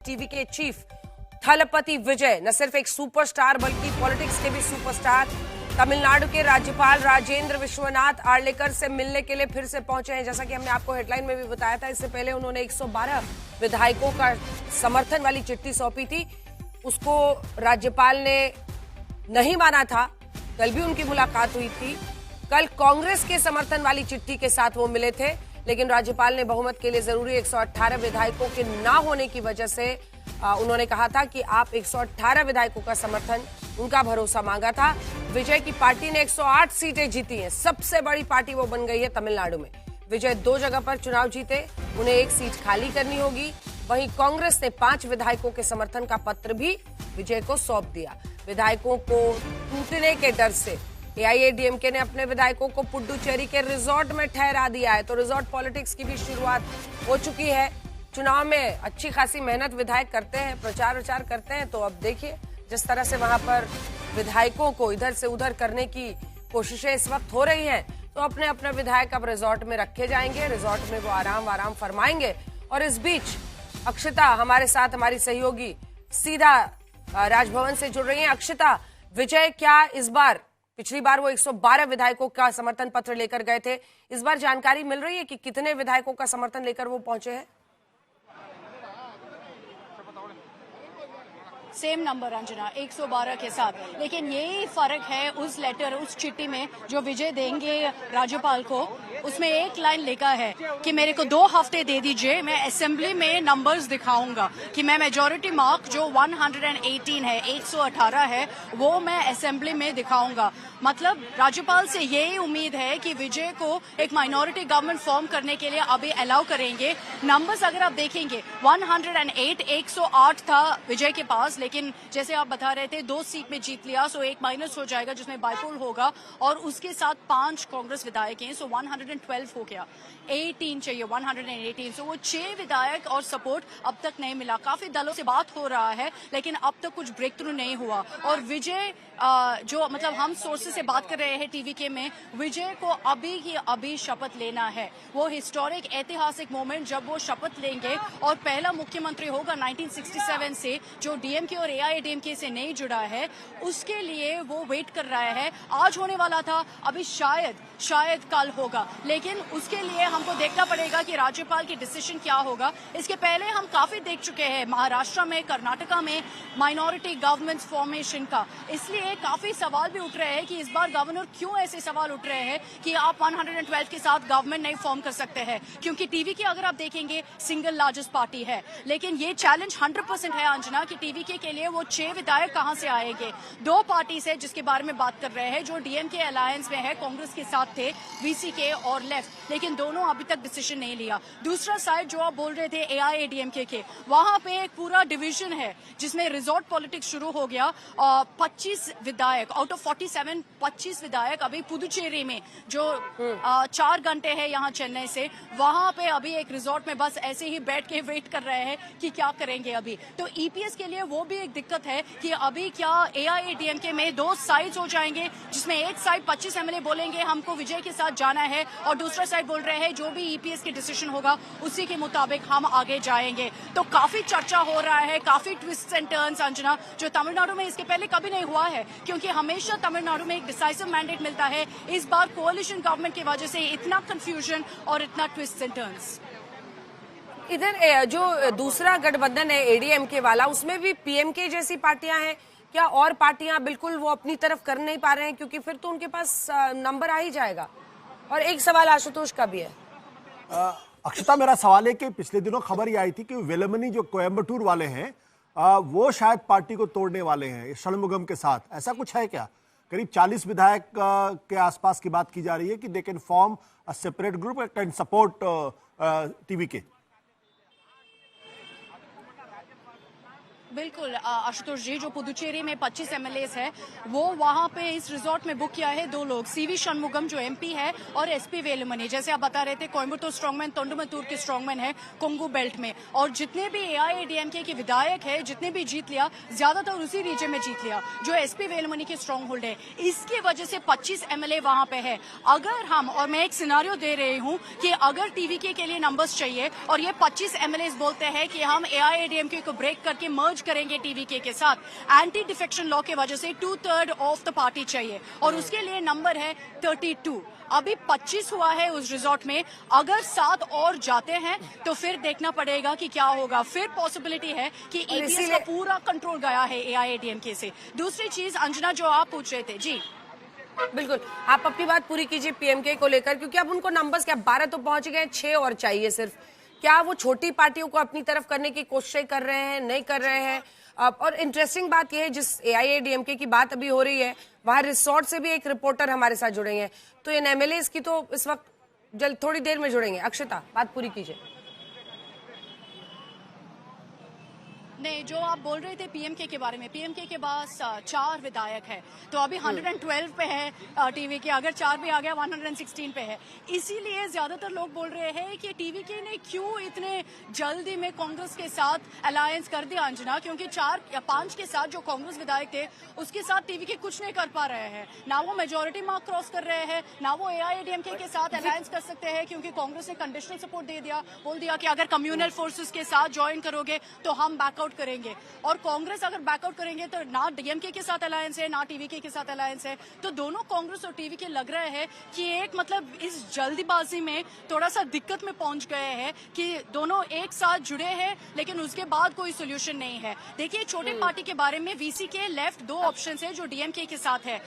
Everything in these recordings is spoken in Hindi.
टीवी के चीफ थलपति विजय न सिर्फ एक सुपरस्टार बल्कि पॉलिटिक्स के भी सुपरस्टार तमिलनाडु के राज्यपाल राजेंद्र विश्वनाथ आर्लेकर से मिलने के लिए फिर से पहुंचे हैं। जैसा कि हमने आपको हेडलाइन में भी बताया था, इससे पहले उन्होंने 112 विधायकों का समर्थन वाली चिट्ठी सौंपी थी। उसको राज्यपाल ने नहीं माना था। कल भी उनकी मुलाकात हुई थी। कल कांग्रेस के समर्थन वाली चिट्ठी के साथ वो मिले थे, लेकिन राज्यपाल ने बहुमत के लिए जरूरी 118 विधायकों के ना होने की वजह से उन्होंने कहा था कि आप 118 विधायकों का समर्थन, उनका भरोसा मांगा था। विजय की पार्टी ने 108 सीटें जीती हैं। सबसे बड़ी पार्टी वो बन गई है तमिलनाडु में। विजय 2 जगह पर चुनाव जीते, उन्हें 1 सीट खाली करनी होगी। वहीं कांग्रेस ने 5 विधायकों के समर्थन का पत्र भी विजय को सौंप दिया। विधायकों को टूटने के डर से एआईएडीएमके ने अपने विधायकों को पुडुचेरी के रिजॉर्ट में ठहरा दिया है। तो रिजॉर्ट पॉलिटिक्स की भी शुरुआत हो चुकी है। चुनाव में अच्छी खासी मेहनत विधायक करते हैं, प्रचार विचार करते हैं। तो अब देखिए जिस तरह से वहां पर विधायकों को इधर से उधर करने की कोशिशें इस वक्त हो रही हैं, तो अपने अपने विधायक अब रिजॉर्ट में रखे जाएंगे। रिजॉर्ट में वो आराम फरमाएंगे। और इस बीच अक्षता हमारे साथ, हमारी सहयोगी सीधा राजभवन से जुड़ रही हैं। अक्षता, विजय क्या इस बार, पिछली बार वो 112 विधायकों का समर्थन पत्र लेकर गए थे, इस बार जानकारी मिल रही है कि कितने विधायकों का समर्थन लेकर वो पहुंचे हैं? सेम नंबर अंजना, 112 के साथ। लेकिन यही फर्क है उस लेटर, उस चिट्ठी में जो विजय देंगे राज्यपाल को, उसमें एक लाइन लिखा है कि मेरे को 2 हफ्ते दे दीजिए, मैं असेंबली में नंबर्स दिखाऊंगा कि मैं मेजॉरिटी मार्क जो 118 है, 118 है, वो मैं असेंबली में दिखाऊंगा। मतलब राज्यपाल से यही उम्मीद है कि विजय को एक माइनॉरिटी गवर्नमेंट फॉर्म करने के लिए अभी अलाउ करेंगे। नंबर्स अगर आप देखेंगे 108, 108 था विजय के पास, लेकिन जैसे आप बता रहे थे 2 सीट में जीत लिया, सो 1 माइनस हो जाएगा जिसमें बाइपोल होगा, और उसके साथ 5 कांग्रेस विधायक हैं, सो 112 हो गया। 18 चाहिए, 118, सो वो 6 विधायक और सपोर्ट अब तक नहीं मिला। काफी दलों से बात हो रहा है, लेकिन अब तक कुछ ब्रेक थ्रू नहीं हुआ। और विजय जो मतलब हम सोर्सेस से बात कर रहे हैं टीवीके में, विजय को अभी ही अभी शपथ लेना है। वो हिस्टोरिक ऐतिहासिक मोमेंट जब वो शपथ लेंगे और पहला मुख्यमंत्री होगा 1967 से जो डीएमके और एआईएडीएमके से नहीं जुड़ा है, उसके लिए वो वेट कर रहा है। आज होने वाला था, अभी शायद कल होगा, लेकिन उसके लिए हमको देखना पड़ेगा कि राज्यपाल की डिसीजन क्या होगा। इसके पहले हम काफी देख चुके हैं महाराष्ट्र में, कर्नाटका में माइनॉरिटी गवर्नमेंट फॉर्मेशन का, इसलिए काफी सवाल भी उठ रहे हैं कि इस बार गवर्नर क्यों ऐसे सवाल उठ रहे हैं कि आप 112 के साथ गवर्नमेंट नहीं फॉर्म कर सकते हैं, क्योंकि टीवी की अगर आप देखेंगे सिंगल लार्जेस्ट पार्टी है। लेकिन ये चैलेंज 100% है अंजना कि टीवीके के लिए वो 6 विधायक कहां से आएंगे। 2 पार्टी से जिसके बारे में बात कर रहे हैं जो डीएमके अलायंस में है, कांग्रेस के साथ थे वीसीके और लेफ्ट, लेकिन दोनों अभी तक डिसीजन नहीं लिया। दूसरा साइड जो आप बोल रहे थे एआईएडीएमके के, वहां पे एक पूरा डिवीजन है जिसमें रिजॉर्ट पॉलिटिक्स शुरू हो गया। 25 विधायक आउट ऑफ 47, 25 विधायक अभी पुदुचेरी में जो 4 घंटे है यहाँ चेन्नई से, वहां पे अभी एक रिजॉर्ट में बस ऐसे ही बैठ के वेट कर रहे हैं कि क्या करेंगे अभी। तो ईपीएस के लिए वो भी एक दिक्कत है कि अभी क्या एआईएडीएमके में 2 साइड्स हो जाएंगे, जिसमें एक साइड 25 एमएलए बोलेंगे हमको विजय के साथ जाना है, और दूसरा साइड बोल रहे हैं जो भी ईपीएस के डिसीजन होगा उसी के मुताबिक हम आगे जाएंगे। तो काफी चर्चा हो रहा है, काफी ट्विस्ट एंड टर्न्स अंजना, जो तमिलनाडु में इसके पहले कभी नहीं हुआ है, क्योंकि हमेशा तमिलनाडु में एक डिसाइसिव मैंडेट मिलता है। इस बार कोalition गवर्नमेंट की वजह से इतना कंफ्यूजन और इतना ट्विस्ट एंड टर्न्स। इधर जो दूसरा गठबंधन है एडीएमके वाला, उसमें भी पीएमके जैसी पार्टियां हैं क्या? और पार्टियां बिल्कुल वो अपनी तरफ कर नहीं पा रहे हैं, क्योंकि फिर तो उनके पास नंबर आ ही जाएगा। और एक सवाल आशुतोष का भी है। अक्षता, मेरा सवाल है कि पिछले दिनों खबर ये आई थी कि वेलमनी जो कोयम्बटूर वाले हैं वो शायद पार्टी को तोड़ने वाले हैं षणमुगम के साथ, ऐसा कुछ है क्या? करीब 40 विधायक के आसपास की बात की जा रही है कि they can form a separate group can support TVK. बिल्कुल आशुतोष जी, जो पुदुचेरी में 25 एमएलएस है वो वहां पे इस रिजॉर्ट में बुक किया है दो लोग, सीवी शनमुगम जो एमपी है और एसपी वेलुमणि, जैसे आप बता रहे थे कोयम्बटूर स्ट्रांगमैन, तोंडुमतूर के स्ट्रांगमैन है कोंगू बेल्ट में। और जितने भी एआईएडीएमके के विधायक है, जितने भी जीत लिया, ज्यादातर उसी रीजन में जीत लिया जो एसपी वेलुमणि के स्ट्रांग होल्ड है। इसकी वजह से 25 एमएलए वहां पे है। अगर हम, और मैं एक सिनारियो दे रही हूं कि अगर टीवीके के लिए नंबर्स चाहिए और ये 25 एमएलए बोलते हैं कि हम एआईएडीएमके को ब्रेक करके मर्ज करेंगे टीवीके के साथ, एंटी डिफेक्शन लॉ की वजह से 2/3 ऑफ द पार्टी चाहिए और उसके लिए नंबर है 32। अभी 25 हुआ है उस रिजॉर्ट में, अगर 7 और जाते हैं तो फिर देखना पड़ेगा कि क्या होगा। फिर पॉसिबिलिटी है कि ईपीएस का पूरा कंट्रोल गया है एआईएडीएमके से। दूसरी चीज अंजना जो आप पूछ रहे थे जी, बिल्कुल आप अपनी बात पूरी कीजिए पीएमके को लेकर, क्योंकि अब उनको नंबर्स क्या 12 तो पहुंच गए, 6 और चाहिए सिर्फ। क्या वो छोटी पार्टियों को अपनी तरफ करने की कोशिश कर रहे हैं, नहीं कर रहे हैं? और इंटरेस्टिंग बात यह है, जिस एआईएडीएमके की बात अभी हो रही है वहां रिसोर्ट से भी एक रिपोर्टर हमारे साथ जुड़े हैं, तो इन एमएलए की तो इस वक्त जल्द थोड़ी देर में जुड़ेंगे। अक्षता बात पूरी कीजिए। नहीं, जो आप बोल रहे थे पीएमके के बारे में, पीएमके के पास 4 विधायक है तो अभी 112 पे है टीवी के, अगर 4 भी आ गया 116 पे है। इसीलिए ज्यादातर लोग बोल रहे हैं कि टीवीके ने क्यों इतने जल्दी में कांग्रेस के साथ अलायंस कर दिया अंजना, क्योंकि 4 या 5 के साथ जो कांग्रेस विधायक थे उसके साथ टीवीके कुछ नहीं कर पा रहे हैं, ना वो मेजोरिटी मार्क क्रॉस कर रहे हैं, ना वो एआईएडीएमके के साथ अलायंस कर सकते हैं, क्योंकि कांग्रेस ने कंडीशनल सपोर्ट दे दिया, बोल दिया कि अगर कम्युनल फोर्सेस के साथ ज्वाइन करोगे तो हम बैकआउट करेंगे। और कांग्रेस अगर बैकआउट करेंगे तो ना डीएमके के साथ अलायंस है ना टीवीके के साथ अलायंस है। तो दोनों कांग्रेस और टीवीके लग रहे हैं कि एक मतलब इस जल्दीबाजी में थोड़ा सा दिक्कत में पहुंच गए हैं कि दोनों एक साथ जुड़े हैं लेकिन उसके बाद कोई सोल्यूशन नहीं है। देखिए छोटे पार्टी के बारे में वीसी के लेफ्ट 2 ऑप्शन है जो डीएमके के साथ है,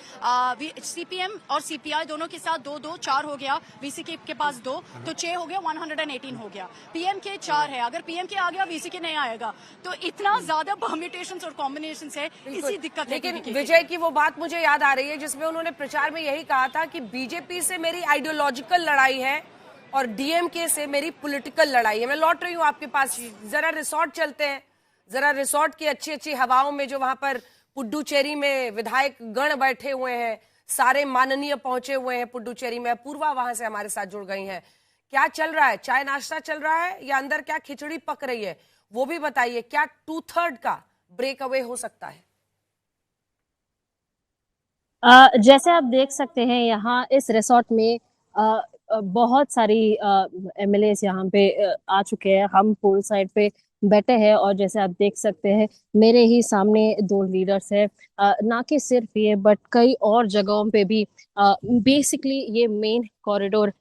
सीपीएम और सीपीआई दोनों के साथ 2-2 4 हो गया, वीसी के पास 2 तो 6 हो गया, 118 हो गया। पीएमके 4 है, अगर पीएमके आ गया वीसी के नहीं आएगा, तो इतना ज्यादा परम्यूटेशंस और कॉम्बिनेशंस है, इसी दिक्कत है। लेकिन विजय की वो बात मुझे याद आ रही है जिसमें उन्होंने प्रचार में यही कहा था कि बीजेपी से मेरी आइडियोलॉजिकल लड़ाई है और डीएमके से मेरी पॉलिटिकल लड़ाई है। मैं लौट रही हूँ आपके पास, जरा रिसोर्ट चलते हैं, जरा रिसोर्ट की अच्छी अच्छी हवाओं में, जो वहां पर पुडुचेरी में विधायक गण बैठे हुए हैं, सारे माननीय पहुंचे हुए हैं पुडुचेरी में। पूर्वा वहां से हमारे साथ जुड़ गई है। क्या चल रहा है? चाय नाश्ता चल रहा है या अंदर क्या खिचड़ी पक रही है वो भी बताइए। क्या 2/3 का ब्रेक अवे हो सकता है? जैसे आप देख सकते हैं यहाँ इस रिसोर्ट में बहुत सारी एमएलए यहाँ पे आ चुके हैं। हम पूल साइड पे बैठे हैं और जैसे आप देख सकते हैं मेरे ही सामने 2 लीडर्स हैं। ना कि सिर्फ ये बट कई और जगहों पे भी बेसिकली ये मेन कॉरिडोर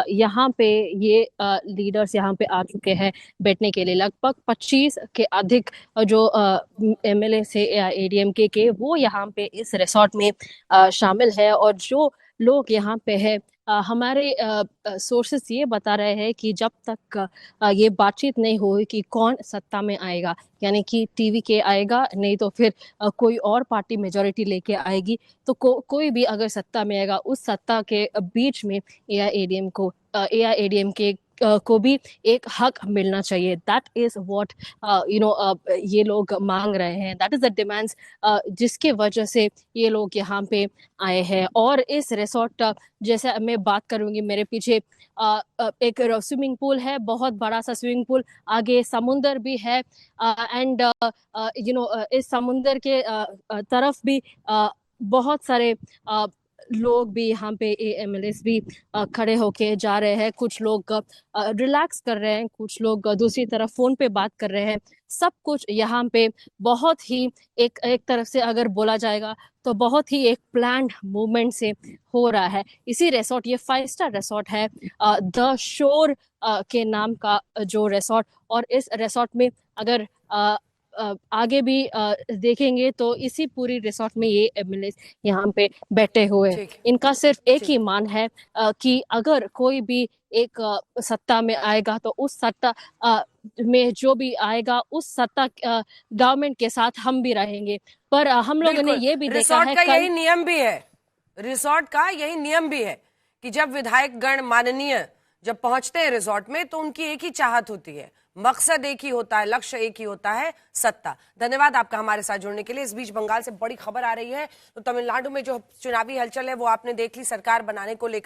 यहाँ पे ये लीडर्स यहाँ पे आ चुके हैं बैठने के लिए। लगभग 25 के अधिक जो एमएलए से एडीएमके के वो यहाँ पे इस रिसोर्ट में शामिल है। और जो लोग यहाँ पे है हमारे सोर्सेस ये बता रहे हैं कि जब तक ये बातचीत नहीं होगी कि कौन सत्ता में आएगा, यानी कि टीवीके आएगा नहीं तो फिर कोई और पार्टी मेजॉरिटी लेके आएगी, तो कोई भी अगर सत्ता में आएगा उस सत्ता के बीच में एआईएडीएमके को भी एक हक मिलना चाहिए। दैट इज व्हाट ये लोग मांग रहे हैं, दैट इज द डिमांड्स जिसके वजह से ये लोग यहाँ पे आए हैं। और इस रिसोर्ट जैसे मैं बात करूंगी, मेरे पीछे एक स्विमिंग पूल है, बहुत बड़ा सा स्विमिंग पूल, आगे समुंदर भी है एंड इस समुंदर के तरफ भी बहुत सारे लोग भी यहाँ पे एमएलएस भी खड़े होके जा रहे हैं। कुछ लोग रिलैक्स कर रहे हैं, कुछ लोग दूसरी तरफ फोन पे बात कर रहे हैं। सब कुछ यहाँ पे बहुत ही एक तरफ से अगर बोला जाएगा तो बहुत ही एक प्लान्ड मूवमेंट से हो रहा है। इसी रिसोर्ट, ये 5 स्टार रिसोर्ट है, द शोर के नाम का जो रिसोर्ट, और इस रिसोर्ट में अगर आगे भी देखेंगे तो इसी पूरी रिसोर्ट में ये एमएलए यहाँ पे बैठे हुए हैं। इनका सिर्फ एक ही मान है कि अगर कोई भी एक सत्ता में आएगा तो उस सत्ता में जो भी आएगा उस सत्ता गवर्नमेंट के साथ हम भी रहेंगे। पर हम लोगों ने ये भी देखा है, यही नियम भी है, रिसोर्ट का यही नियम भी है कि जब विधायक गण माननीय जब पहुंचते हैं रिजॉर्ट में तो उनकी एक ही चाहत होती है, मकसद एक ही होता है, लक्ष्य एक ही होता है, सत्ता। धन्यवाद आपका हमारे साथ जुड़ने के लिए। इस बीच बंगाल से बड़ी खबर आ रही है। तो तमिलनाडु में जो चुनावी हलचल है वो आपने देख ली, सरकार बनाने को लेकर